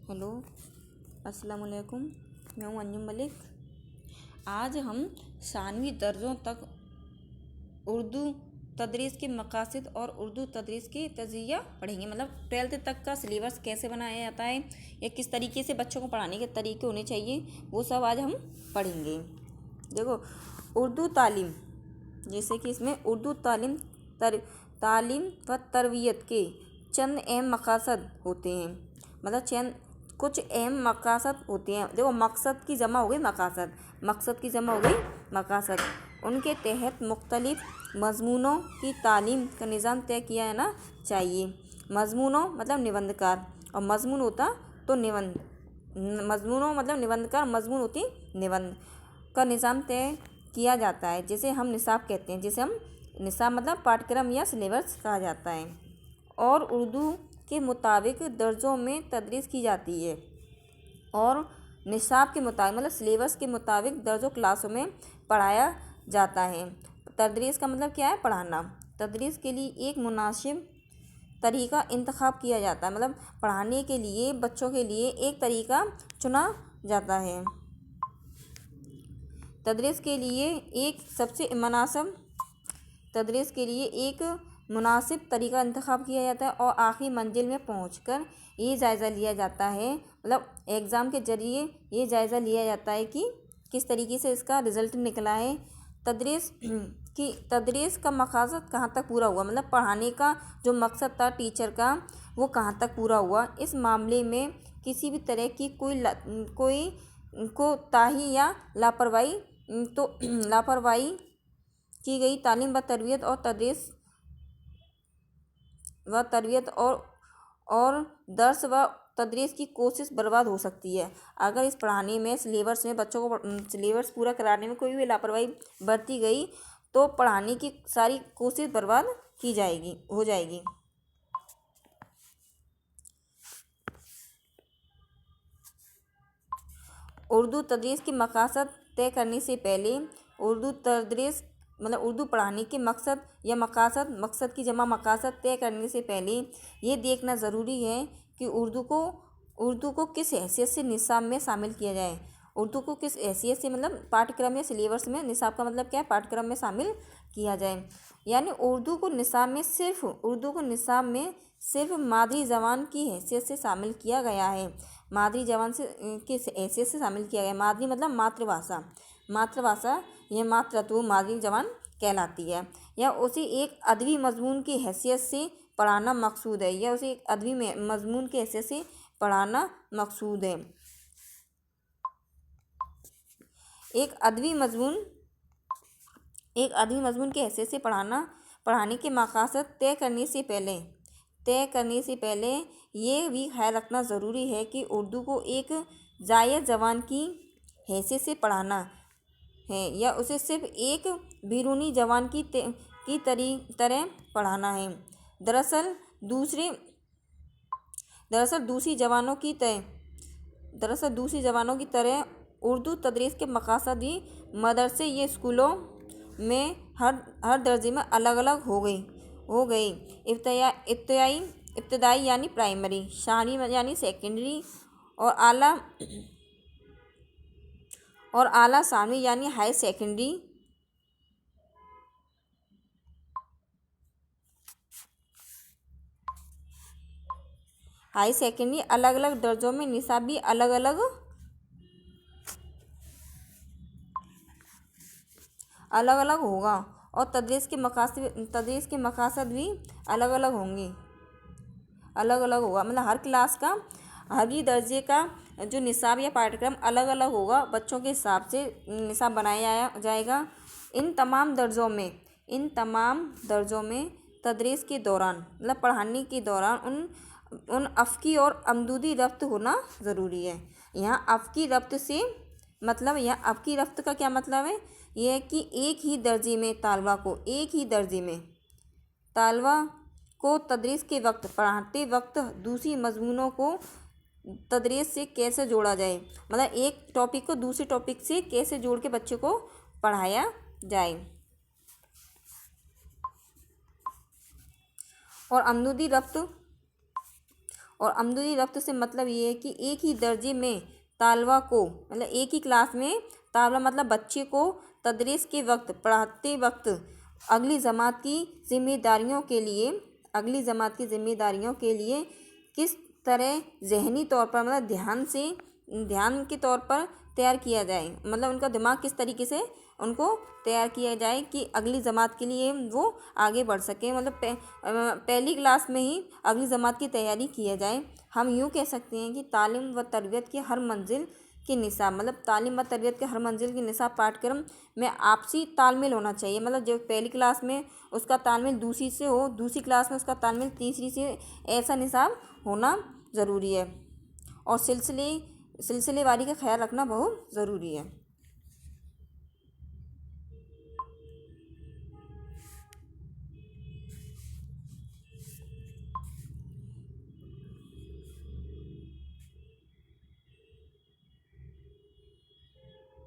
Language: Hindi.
हेलो, अस्सलाम वालेकुम। मैं हूँ अंजुम मलिक। आज हम सानवी दर्जों तक उर्दू तदरीस के मकासद और उर्दू तदरीस के तज़िया पढ़ेंगे। मतलब 12th तक का सिलेबस कैसे बनाया जाता है या किस तरीके से बच्चों को पढ़ाने के तरीके होने चाहिए, वो सब आज हम पढ़ेंगे। देखो, उर्दू तालीम, जैसे कि इसमें उर्दू तालीम व तरबियत के चंद अहम मकासद होते हैं। मतलब चंद कुछ अहम मकासद होते हैं। देखो, मकसद की जमा हो गई मकासद, मकसद की जमा हो गई मकासद। उनके तहत मुख्तलिफ मज़मूनों की तालीम का निज़ाम तय किया जाना चाहिए। मज़मूनों मतलब निबंधकार, और मज़मून होता तो निबंध। मज़मूनों मतलब निबंधकार, मज़मून होती निबंध का निज़ाम तय किया जाता है, जिसे हम निसाब कहते हैं। जिसे हम निसाब मतलब पाठ्यक्रम या सिलेबस कहा जाता है। और उर्दू के मुताबिक दर्जों में तदरीस की जाती है। और निसाब के मुताबिक मतलब सिलेबस के मुताबिक दर्जों क्लासों में पढ़ाया जाता है। तदरीस का मतलब क्या है? पढ़ाना। तदरीस के लिए एक मुनासिब तरीका इंतखाब किया जाता है। मतलब पढ़ाने के लिए बच्चों के लिए एक तरीका चुना जाता है। तदरीस के लिए एक मुनासिब तरीका इंतखाब किया जाता है और आखिरी मंजिल में पहुंचकर ये जायज़ा लिया जाता है। मतलब एग्ज़ाम के ज़रिए ये जायज़ा लिया जाता है कि किस तरीके से इसका रिज़ल्ट निकला है। तदरीस का मकसद कहाँ तक पूरा हुआ, मतलब पढ़ाने का जो मकसद था टीचर का, वो कहाँ तक पूरा हुआ। इस मामले में किसी भी तरह की कोई कोताही या लापरवाही की गई तालीम व तरबियत और दर्स व तदरीस की कोशिश बर्बाद हो सकती है। अगर इस पढ़ाने में बच्चों को सिलेबस पूरा कराने में कोई भी लापरवाही बरती गई तो पढ़ाने की सारी कोशिश बर्बाद हो जाएगी। उर्दू तदरीस की मकासद तय करने से पहले उर्दू पढ़ाने के मकसद की जमा मकासद तय करने से पहले ये देखना ज़रूरी है कि उर्दू को किस हैसियत से निसाब में शामिल किया जाए। उर्दू को किस हैसियत से मतलब पाठ्यक्रम या सिलेबस में, निसाब का मतलब क्या है, पाठ्यक्रम में शामिल किया जाए। यानी उर्दू को निसाब में सिर्फ मादरी ज़बान की हैसियत से शामिल किया गया है। मादरी ज़बान से किस हैसियत से शामिल किया गया। मादरी मतलब मातृभाषा, यह मातृत्व मादरी ज़बान कहलाती है। या उसे एक अदबी मजमून की हैसियत से पढ़ाना मकसूद है। एक अदबी मजमून की हैसियत से पढ़ाने के मकासद तय करने से पहले ये भी ख्याल रखना ज़रूरी है कि उर्दू को एक जायज़ ज़बान की हैसियत से पढ़ाना है या उसे सिर्फ एक बैरूनी ज़बान की तरह पढ़ाना है। दरअसल दूसरी ज़बानों की तरह उर्दू तदरीस के मकासद भी मदरसे या स्कूलों में हर दर्जे में अलग अलग हो गई। इब्तदाई यानी प्राइमरी, शानी यानी सेकेंडरी और आला सानवी यानी हाई सेकेंडरी। अलग अलग दर्जों में निसाब भी अलग अलग होगा और तदरीस के मकासद भी अलग अलग होगा। मतलब हर क्लास का, हर ही दर्जे का जो निसाब या पाठ्यक्रम अलग अलग होगा। बच्चों के हिसाब से निसाब बनाया जाएगा। इन तमाम दर्जों में तदरीस के दौरान मतलब पढ़ाने के दौरान उन अफ़की और अमदूदी रब्त होना ज़रूरी है। यहाँ अफ़की रब्त का क्या मतलब है? यह है कि एक ही दर्जे में तालबा को तदरीस के वक्त, पढ़ाते वक्त दूसरी मज़मूनों को तदरीस से कैसे जोड़ा जाए। मतलब एक टॉपिक को दूसरे टॉपिक से कैसे जोड़ के बच्चे को पढ़ाया जाए। और अमदूदी और अमदूरी रब्त से मतलब ये है कि एक ही दर्जे में तालबा को, मतलब एक ही क्लास में तालबा मतलब बच्चे को तदरीस के वक्त, पढ़ाते वक्त अगली जमात की जिम्मेदारियों के लिए किस तरह ज़हनी तौर पर, मतलब ध्यान के तौर पर तैयार किया जाए, मतलब उनका दिमाग किस तरीके से उनको तैयार किया जाए कि अगली जमात के लिए वो आगे बढ़ सके, मतलब पहली क्लास में ही अगली जमात की तैयारी किया जाए। हम यूँ कह सकते हैं कि तालीम व तरबियत की हर मंजिल के निसाब, मतलब तालीम व तरबियत के हर मंजिल के निसाब पाठ्यक्रम में आपसी तालमेल होना चाहिए। मतलब जो पहली क्लास में उसका तालमेल दूसरी से हो, दूसरी क्लास में उसका तालमेल तीसरी से, ऐसा निसाब होना ज़रूरी है। और सिलसिलेवारी का ख्याल रखना बहुत ज़रूरी है।